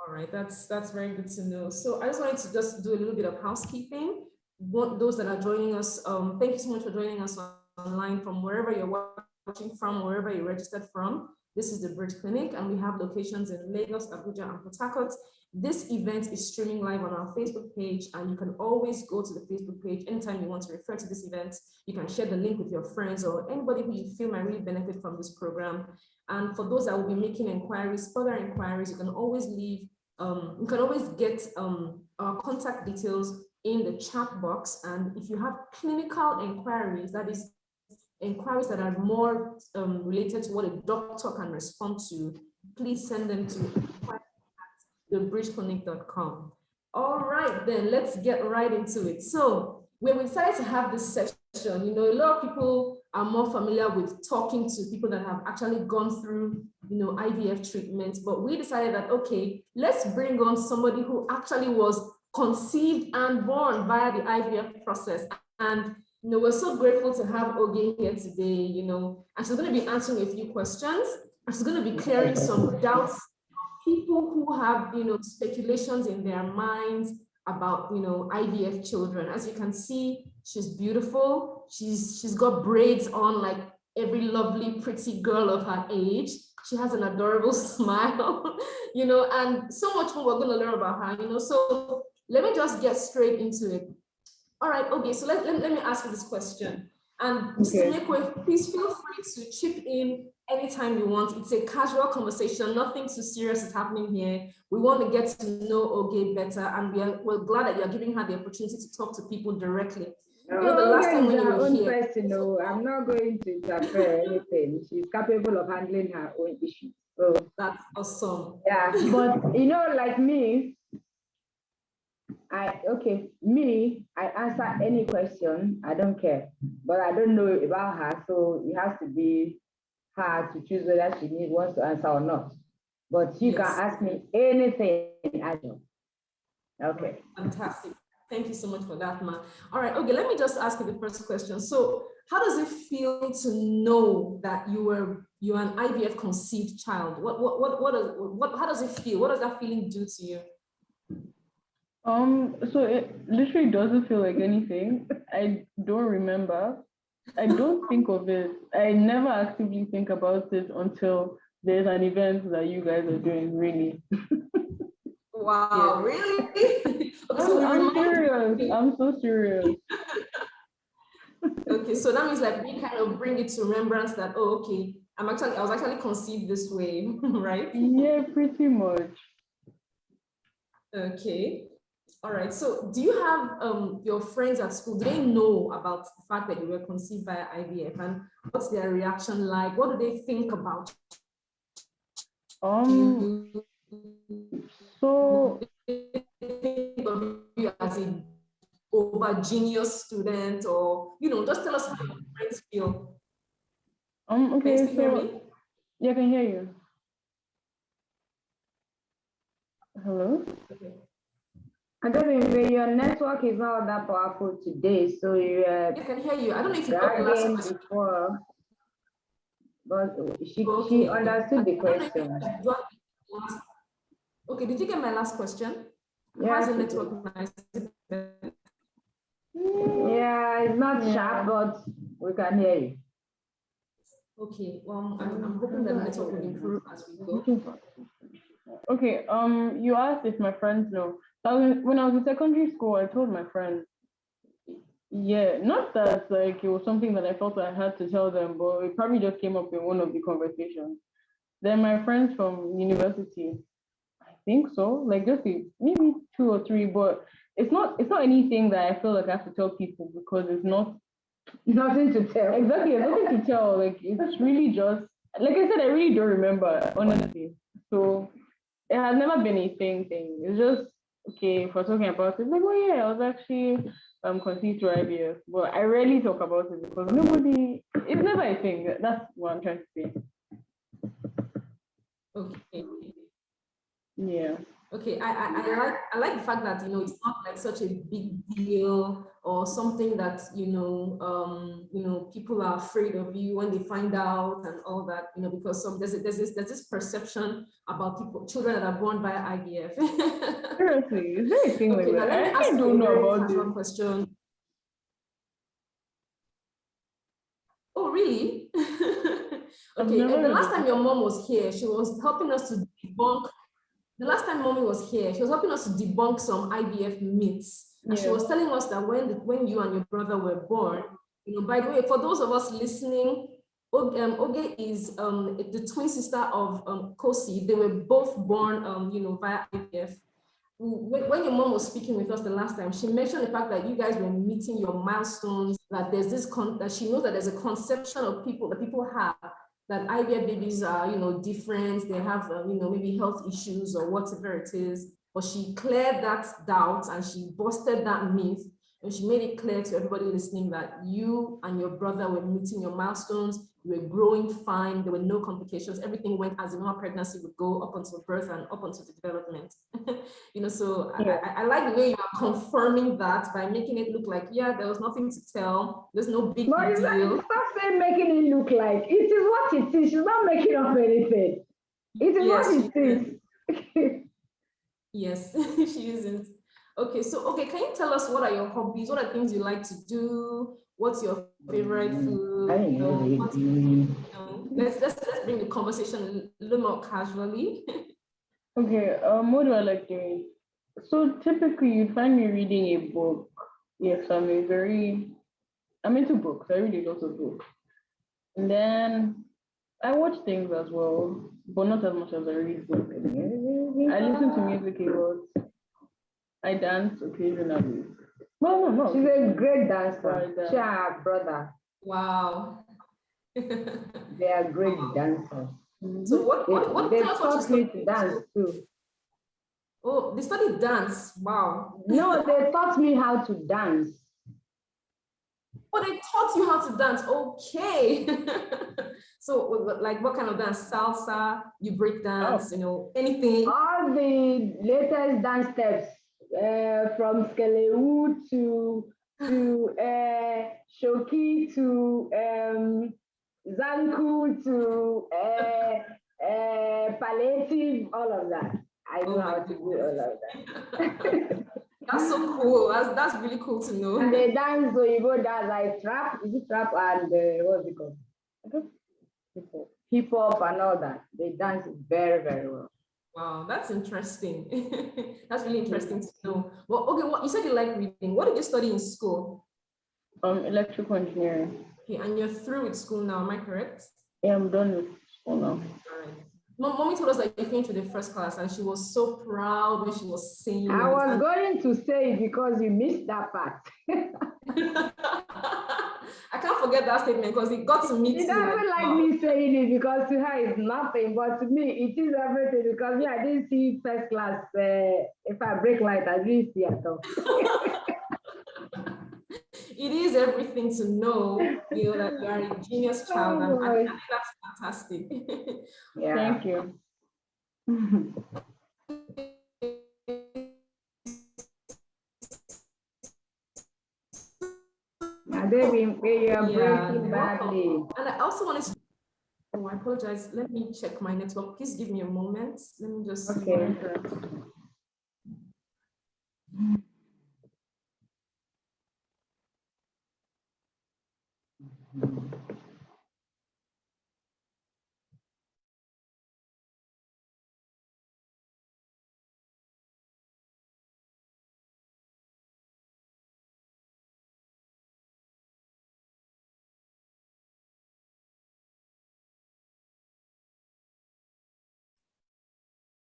All right, that's very good to know. So I just wanted to just do a little bit of housekeeping. Those that are joining us, thank you so much for joining us online from wherever you're watching from, wherever you're registered from. This is the Bridge Clinic, and we have locations in Lagos, Abuja, and Port Harcourt. This event is streaming live on our Facebook page, and you can always go to the Facebook page anytime you want to refer to this event. You can share the link with your friends or anybody who you feel might really benefit from this program. And for those that will be making inquiries, further inquiries, you can always get our contact details in the chat box. And if you have clinical inquiries, that is inquiries that are more related to what a doctor can respond to, please send them to thebridgeclinic.com. All right, then let's get right into it. So when we decided to have this session, a lot of people are more familiar with talking to people that have actually gone through, IVF treatments, but we decided that, okay, let's bring on somebody who actually was conceived and born via the IVF process. And we're so grateful to have Oge here today, and she's going to be answering a few questions, and she's going to be clearing some doubts. People who have, speculations in their minds about, IVF children. As you can see, she's beautiful. She's got braids on like every lovely, pretty girl of her age. She has an adorable smile, and so much more we're going to learn about her, So let me just get straight into it. All right, okay, so let me ask you this question. And Mr. please feel free to chip in anytime you want. It's a casual conversation, nothing too serious is happening here. We want to get to know Oge better, and we're glad that you're giving her the opportunity to talk to people directly. The last time when you were here, I'm not going to interfere anything. She's capable of handling her own issues. So that's awesome. Yeah, but like me, I answer any question. I don't care, but I don't know about her, so it has to be her to choose whether she wants to answer or not. But she can ask me anything. I know. Okay. Fantastic. Thank you so much for that, Ma. All right. Okay. Let me just ask you the first question. So, how does it feel to know that you're an IVF conceived child? How does it feel? What does that feeling do to you? So it literally doesn't feel like anything. I don't remember. I don't think of it. I never actively think about it until there's an event that you guys are doing, really. Wow, really? I'm serious. I'm so serious. Okay, so that means like we kind of bring it to remembrance that, oh, okay, I was actually conceived this way, right? Yeah, pretty much. Okay. All right. So do you have your friends at school, do they know about the fact that you were conceived by IVF, and what's their reaction like? What do they think about you? So you as a over genius student, or just tell us how your friends feel. Okay, so yeah, I can hear you. Hello? Okay. I don't know if your network is not that powerful today, so I can hear you. I don't know if you got the last question before, but she understood the question. Okay, did you get my last question? Yeah. How's the network nice? Yeah, it's not sharp, but we can hear you. Okay, well, I'm hoping that the network will improve as we go. Okay, you asked if my friends know. When I was in secondary school, I told my friends. Yeah, not that like it was something that I felt I had to tell them, but it probably just came up in one of the conversations. Then my friends from university, I think so, like just maybe 2 or 3, but it's not anything that I feel like I have to tell people, because it's nothing to tell. Exactly, nothing to tell. Like it's really just, like I said, I really don't remember, honestly. So it has never been a thing. It's just, okay, if we're talking about it, like, oh yeah, I was actually conceived through IVF, but I rarely talk about it because it's never a thing. That's what I'm trying to say. Okay. Yeah. Okay, I like the fact that it's not like such a big deal or something that people are afraid of you when they find out and all that, because there's this perception about children that are born by IVF. Seriously, is there a thing like Okay, now that? let me ask I you don't a know very about casual this. question. Oh, really? I've Okay, never the heard last of time it. your mom was here, she was helping us to debunk. The last time mommy was here, she was helping us to debunk some IVF myths. And she Yeah. was telling us that when you and your brother were born, by the way, for those of us listening, Oge is the twin sister of Kosi. They were both born, via IVF. When your mom was speaking with us the last time, she mentioned the fact that you guys were meeting your milestones, that there's that she knows that there's a conception of people that people have that IVF babies are, different. They have, maybe health issues or whatever it is. But she cleared that doubt and she busted that myth. And she made it clear to everybody listening that you and your brother were meeting your milestones. You were growing fine. There were no complications. Everything went as a normal pregnancy would go up until birth and up until the development. So Yeah. I like the way you are confirming that by making it look like, yeah, there was nothing to tell. There's no big deal. Stop saying making it look like. It is what it is. She's not making up anything. It is Yes, what it is. yes, she isn't. Okay, can you tell us what are your hobbies? What are things you like to do? What's your favorite food? Let's bring the conversation a little more casually. Okay, what do I like doing? So typically you'd find me reading a book. Yes, I'm into books. I read a lot of books. And then I watch things as well, but not as much as I read books. I listen to music a lot. I dance occasionally. No. She's a great dancer. Right, She and her brother. Wow. They are great dancers. So They tell us what you taught me studied to in dance school. too. Oh, they studied dance. Wow. No, they taught me how to dance. Oh, they taught you how to dance. Okay. So, like, what kind of dance? Salsa, you break dance, anything? All the latest dance steps, from Skelewu to Shoki to Zanku to palliative, all of that. I know how to do all of that. That's so cool. That's really cool to know. And they dance, so you go dance like trap, is it trap and what's it called? Hip hop and all that. They dance very, very well. Wow, that's interesting. That's really interesting to know. Well, okay, you said you like reading. What did you study in school? Electrical engineering. Okay, and you're through with school now, am I correct? Yeah, I'm done with school now. All right. Mommy told us that you came to the first class and she was so proud when she was saying I was it. going to say it because you missed that part. I can't forget that statement because it got to me. She doesn't like me saying it because to her it's nothing, but to me it is everything because me, I didn't see first class. If I break light, I didn't see at all. It is everything to know, that you are a genius child, and I think that's fantastic. Yeah. Thank you. Breaking badly. And I also wanted to. Oh, I apologize. Let me check my network. Please give me a moment. Let me just. Okay.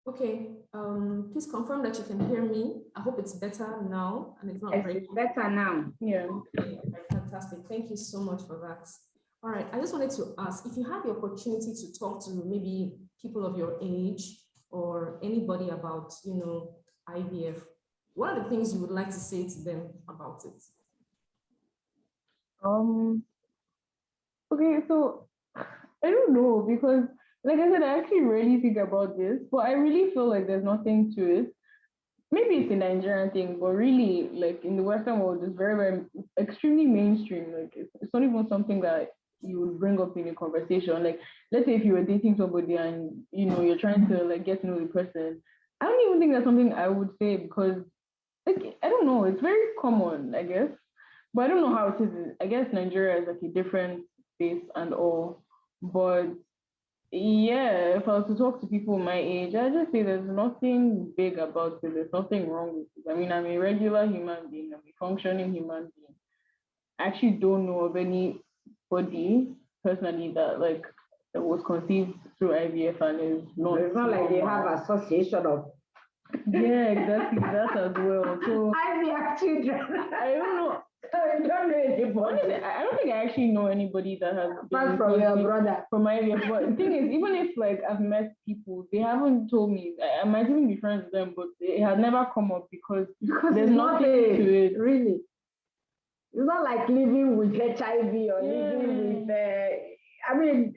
Okay, please confirm that you can hear me. I hope it's better now and it's not breaking. It's better now. Yeah. Okay, fantastic. Thank you so much for that. All right, I just wanted to ask if you have the opportunity to talk to maybe people of your age or anybody about, IVF, what are the things you would like to say to them about it? Okay, so I don't know because like I said, I actually rarely think about this, but I really feel like there's nothing to it. Maybe it's a Nigerian thing, but really, like in the Western world, it's very, very extremely mainstream. Like it's not even something that you would bring up in a conversation. Like, let's say if you were dating somebody and you're trying to like get to know the person, I don't even think that's something I would say because like I don't know, it's very common, I guess. But I don't know how it is. I guess Nigeria is like a different space and all. But yeah, if I was to talk to people my age, I just say there's nothing big about it. There's nothing wrong with it. I mean, I'm a regular human being. I'm a functioning human being. I actually don't know of anybody personally that was conceived through IVF and is not. It's not like they have association of yeah, exactly that as well. So IVF children. I don't know. I don't know anybody. Honestly, I don't think I actually know anybody that has Apart from your brother. from IVF. But the thing is, even if like I've met people, they haven't told me. I might even be friends with them, but it has never come up because there's nothing to it. Really. It's not like living with HIV or living with. I mean,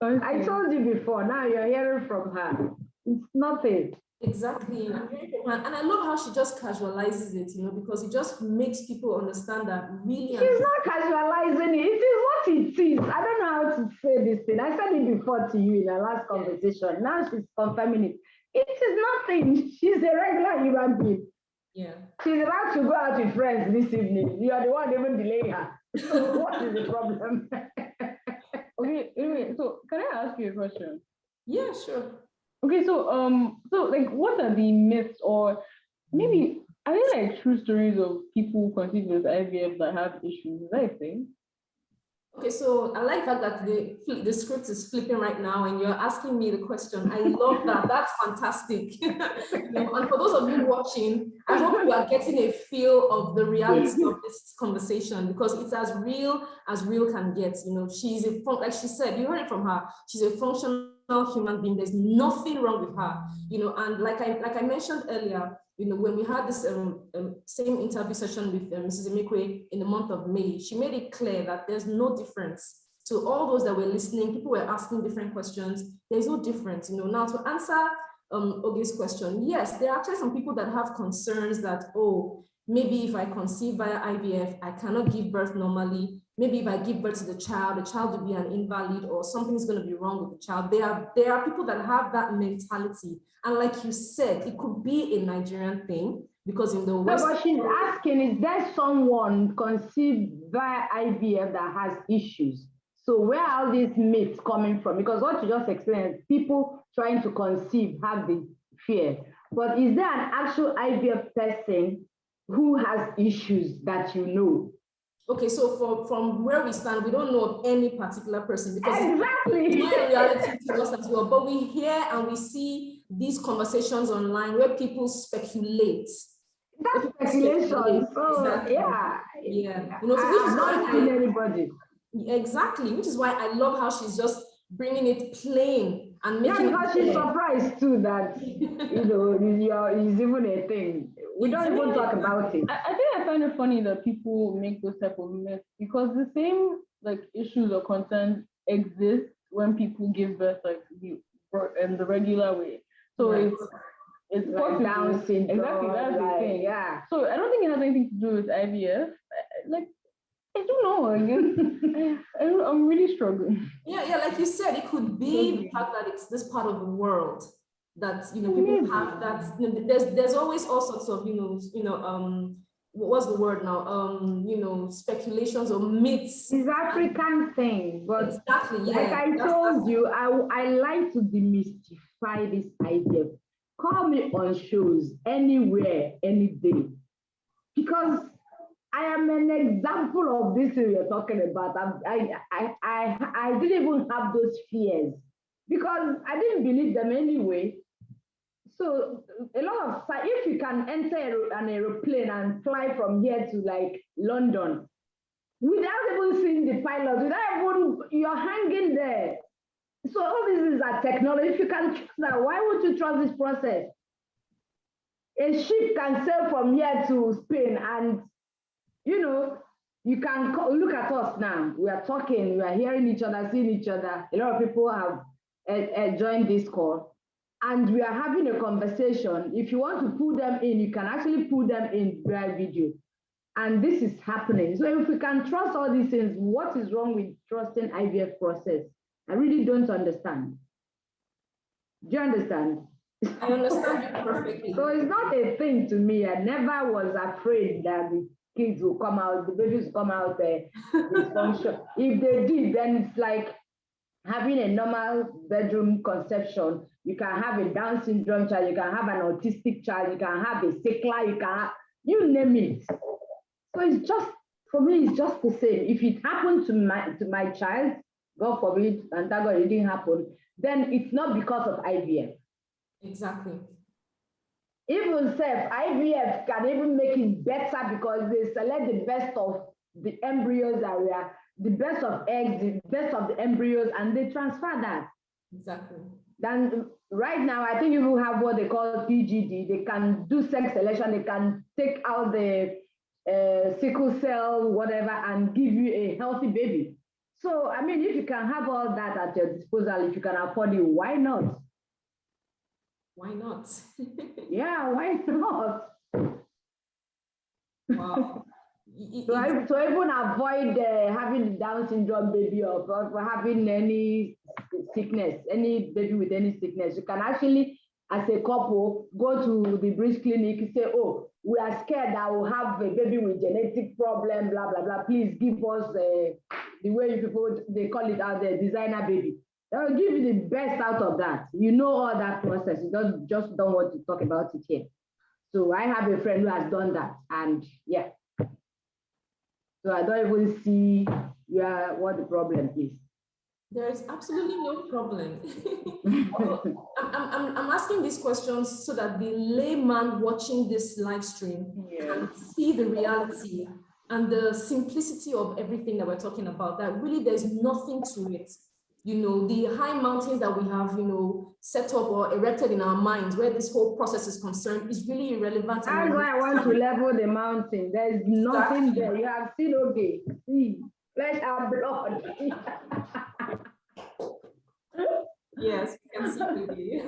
okay. I told you before. Now you're hearing from her. It's nothing. Exactly. And I love how she just casualizes it, because it just makes people understand that really. She's not casualizing it. It is what it is. I don't know how to say this thing. I said it before to you in our last conversation. Now she's confirming it. It is nothing. She's a regular human being. Yeah. She's about to go out with friends this evening. You are the one even delaying her. So what is the problem? Okay, anyway, so can I ask you a question? Yeah, sure. Okay, so like, what are the myths, or maybe are there like true stories of people conceived with IVF that have issues? Is that a thing? Okay, so I like that the script is flipping right now, and you're asking me the question. I love that. That's fantastic. And for those of you watching, I hope you are getting a feel of the reality of this conversation, because it's as real can get. She's like she said, you heard it from her. She's a functional human being. There's nothing wrong with her. And like I mentioned earlier, when we had this same interview session with Mrs. Emekwe in the month of May, she made it clear that there's no difference. To all those that were listening, people were asking different questions. There's no difference. Now to answer Oge's question, yes, there are actually some people that have concerns that, maybe if I conceive via IVF, I cannot give birth normally. Maybe if I give birth to the child will be an invalid, or something's going to be wrong with the child. There are people that have that mentality. And like you said, it could be a Nigerian thing, because in the West. No, but she's asking, is there someone conceived via IVF that has issues? So where are all these myths coming from? Because what you just explained, people trying to conceive have the fear. But is there an actual IVF person who has issues that you know? Okay, so from where we stand, we don't know of any particular person, because exactly. It's not a reality to us as well. But we hear and we see these conversations online where people speculate. That's speculation. Oh, exactly. Yeah. So which is not seen anybody. Exactly, which is why I love how she's just bringing it plain and making because she's surprised too that is even a thing. We don't even talk about it. I think I find it funny that people make those type of myths, because the same like issues or concerns exist when people give birth like the regular way. So it's like Down syndrome. Exactly, that's the thing. Yeah. So I don't think it has anything to do with IVF. I don't know. Again, I'm really struggling. Yeah, like you said, it could be the fact that it's this part of the world that people have that. There's always all sorts of what's the word now? Speculations or myths. It's African thing, but exactly. Like I told you, I like to demystify this idea. Call me on shows anywhere, any day, because I am an example of this thing you're talking about. I didn't even have those fears because I didn't believe them anyway. So a lot of, if you can enter an aeroplane and fly from here to like London without even seeing the pilot, you're hanging there. So all this is a technology. If you can trust that, why would you trust this process? A ship can sail from here to Spain, and you can look at us now. We are talking, we are hearing each other, seeing each other. A lot of people have join this call, and we are having a conversation. If you want to pull them in, you can actually pull them in via video. And this is happening. So if we can trust all these things, what is wrong with trusting IVF process? I really don't understand. Do you understand? I understand you perfectly. So it's not a thing to me. I never was afraid that the kids will come out, the babies will come out dysfunction. If they did, then it's like having a normal bedroom conception. You can have a Down syndrome child, you can have an autistic child, you can have a sickler, you can have, you name it. So it's just, for me, it's just the same. If it happened to my child, God forbid, and that God, it didn't happen, then it's not because of IVF. Exactly. Even self, IVF can even make it better because they select the best of the embryos area, the best of eggs, the best of the embryos, and they transfer that. Exactly. Then right now, I think you have what they call PGD. They can do sex selection. They can take out the sickle cell, whatever, and give you a healthy baby. So, I mean, if you can have all that at your disposal, if you can afford it, why not? Why not? Yeah, why not? Wow. So even avoid having the Down syndrome baby or having any sickness, any baby with any sickness. You can actually, as a couple, go to the breast clinic and say, oh, we are scared that we'll have a baby with genetic problem, blah, blah, blah. Please give us the way people, they call it out there, designer baby. They'll give you the best out of that. You know all that process. You just don't want to talk about it here. So I have a friend who has done that, and yeah. So I don't even see what the problem is. There is absolutely no problem. I'm asking these questions so that the layman watching this live stream can see the reality and the simplicity of everything that we're talking about, that really there's nothing to it. You know, the high mountains that we have, you know, set up or erected in our minds where this whole process is concerned is really irrelevant. That's why I want to level the mountain. There's nothing there. You have seen, okay, see, flesh and blood. Yes, we can see clearly.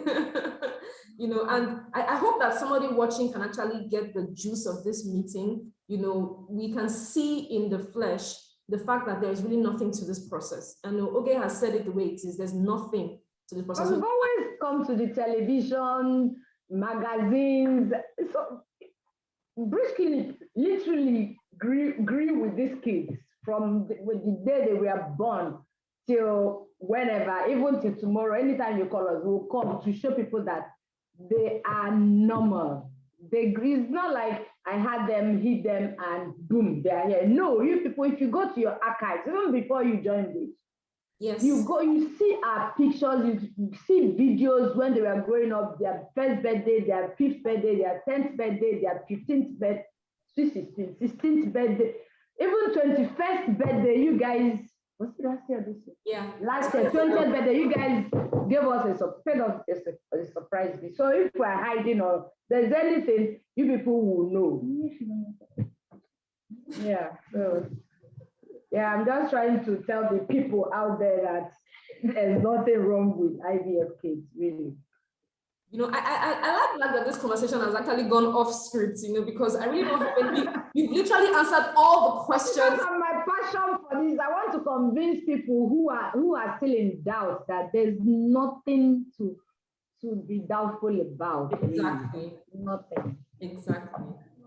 You know, and I hope that somebody watching can actually get the juice of this meeting. You know, we can see in the flesh the fact that there's really nothing to this process. And Oge has said it the way it is. There's nothing to the process. We've always come to the television, magazines. So breast clinic literally grew with these kids from the day they were born till whenever, even till tomorrow. Anytime you call us, we'll come to show people that they are normal. It's not like I had them, hit them, and boom, they are here. No, you people, if you go to your archives, even before you join this, yes, you see our pictures, you see videos when they were growing up, their first birthday, their 5th birthday, their 10th birthday, their 15th birthday, 16th birthday, even 21st birthday. You guys, what's the last year? This year? Yeah. Last year, 20th birthday, you guys gave us a surprise. So if we're hiding or there's anything, you people will know. Yeah, so yeah, I'm just trying to tell the people out there that there's nothing wrong with IVF kids, really. You know, I like that this conversation has actually gone off script, you know, because I really don't have any, you literally answered all the questions. Because of my passion for this, I want to convince people who are still in doubt that there's nothing to be doubtful about. Exactly. Really. Nothing. Exactly.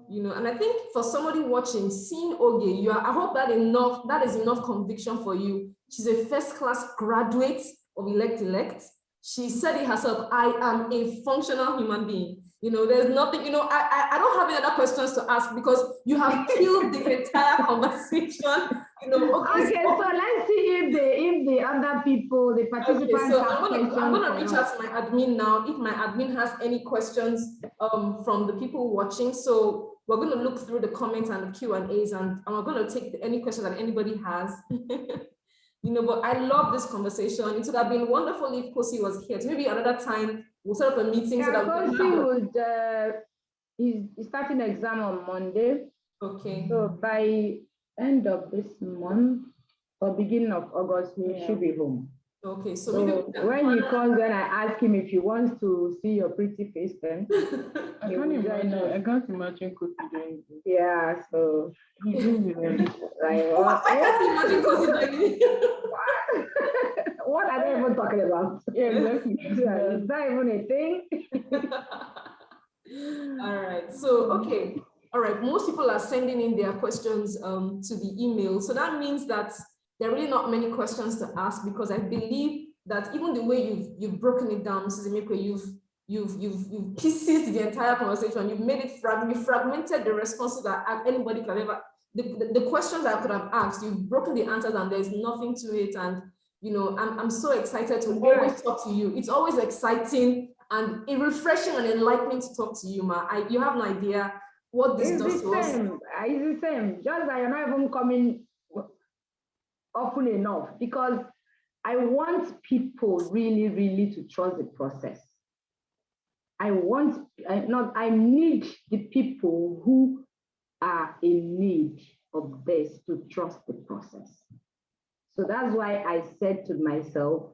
You know, and I think for somebody watching, seeing Oge, I hope that is enough conviction for you. She's a first-class graduate of elect. She said it herself, I am a functional human being. You know, there's nothing, you know, I don't have any other questions to ask because you have killed the entire conversation. You know, okay, so let's see if the other people, the participants, okay, so have questions. I'm gonna reach out to my admin now. If my admin has any questions from the people watching, so we're going to look through the comments and the Q&As, and I'm going to take any questions that anybody has. You know, but I love this conversation. It would have been wonderful if Kosi was here. So maybe another time we'll set up a meeting. Yeah, so that Kosi he's starting exam on Monday. Okay. So by end of this month or beginning of August, we should be home. Okay, so So maybe when he comes, when I ask him if he wants to see your pretty face, then I he can't will join imagine. us. I can't imagine Kosi doing this. Yeah, so He do well. like Why what? can't you imagine Kosi What are they even talking about? Yeah, exactly. Yeah, it's not even a thing. All right. So, okay. All right. Most people are sending in their questions to the email. So that means that there are really not many questions to ask, because I believe that even the way you've broken it down, Mrs. Emekwe, you've pieced the entire conversation. You've made it you fragmented the responses that anybody could ever, the questions I could have asked, you've broken the answers and there's nothing to it. And you know, I'm so excited to always talk to you. It's always exciting and refreshing and enlightening to talk to you, Ma. You have an idea what this does to us. It's the same. Just that you're not even coming often enough, because I want people really, really to trust the process. I need the people who are in need of this to trust the process. So that's why I said to myself,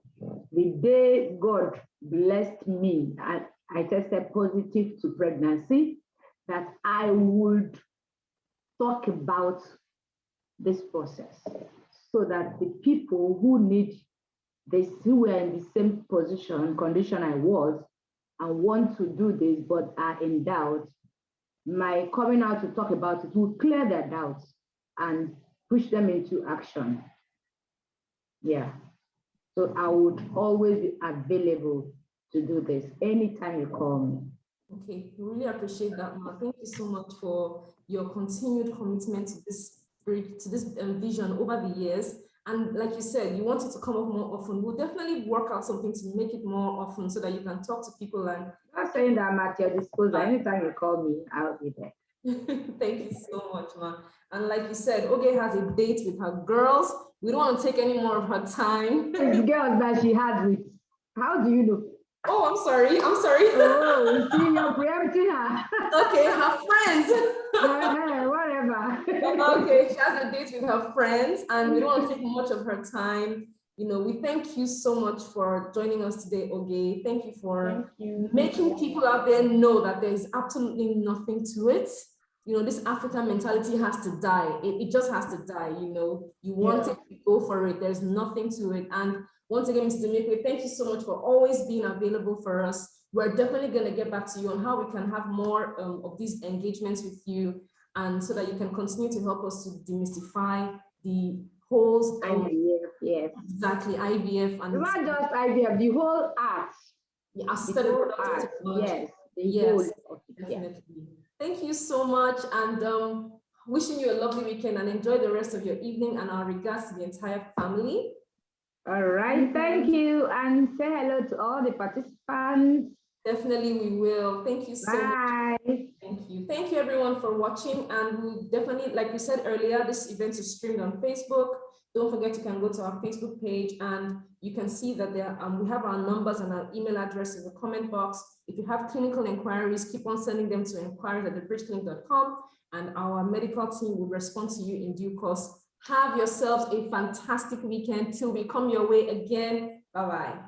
the day God blessed me and I tested positive to pregnancy, that I would talk about this process so that the people who need this, who are in the same condition I was, and want to do this but are in doubt, my coming out to talk about it will clear their doubts and push them into action. Yeah. So I would always be available to do this anytime you call me. Okay, we really appreciate that, Ma. Thank you so much for your continued commitment to this vision over the years. And like you said, you want it to come up more often. We'll definitely work out something to make it more often so that you can talk to people. And I'm not saying that I'm at your disposal. Anytime you call me, I'll be there. thank you so much, Ma. And like you said, Oge has a date with her girls. We don't want to take any more of her time. The girls that she has with, how do you know? Oh, I'm sorry. Oh, see, you're preempting her. Okay, her friends. Whatever. Okay, she has a date with her friends, and we don't want to take much of her time. You know, we thank you so much for joining us today, Oge. Thank you for making people out there know that there is absolutely nothing to it. You know, this African mentality has to die. It just has to die. You know, you want it, you go for it. There's nothing to it. And once again, Mr. Demekwe, thank you so much for always being available for us. We're definitely going to get back to you on how we can have more of these engagements with you, and so that you can continue to help us to demystify the whole IVF, yes. Exactly, IVF. And it's not just IVF, the whole art. Yeah, assisted reproductive technology. Yes, definitely. Thank you so much, and wishing you a lovely weekend, and enjoy the rest of your evening, and our regards to the entire family. All right, thank you, and say hello to all the participants. Definitely we will. Thank you so much. Bye. Thank you. Thank you everyone for watching, and we'll definitely, like we said earlier, this event is streamed on Facebook. Don't forget you can go to our Facebook page and you can see that there we have our numbers and our email address in the comment box. If you have clinical inquiries, keep on sending them to inquiries@thebridgeclinic.com, and our medical team will respond to you in due course. Have yourselves a fantastic weekend till we come your way again. Bye-bye.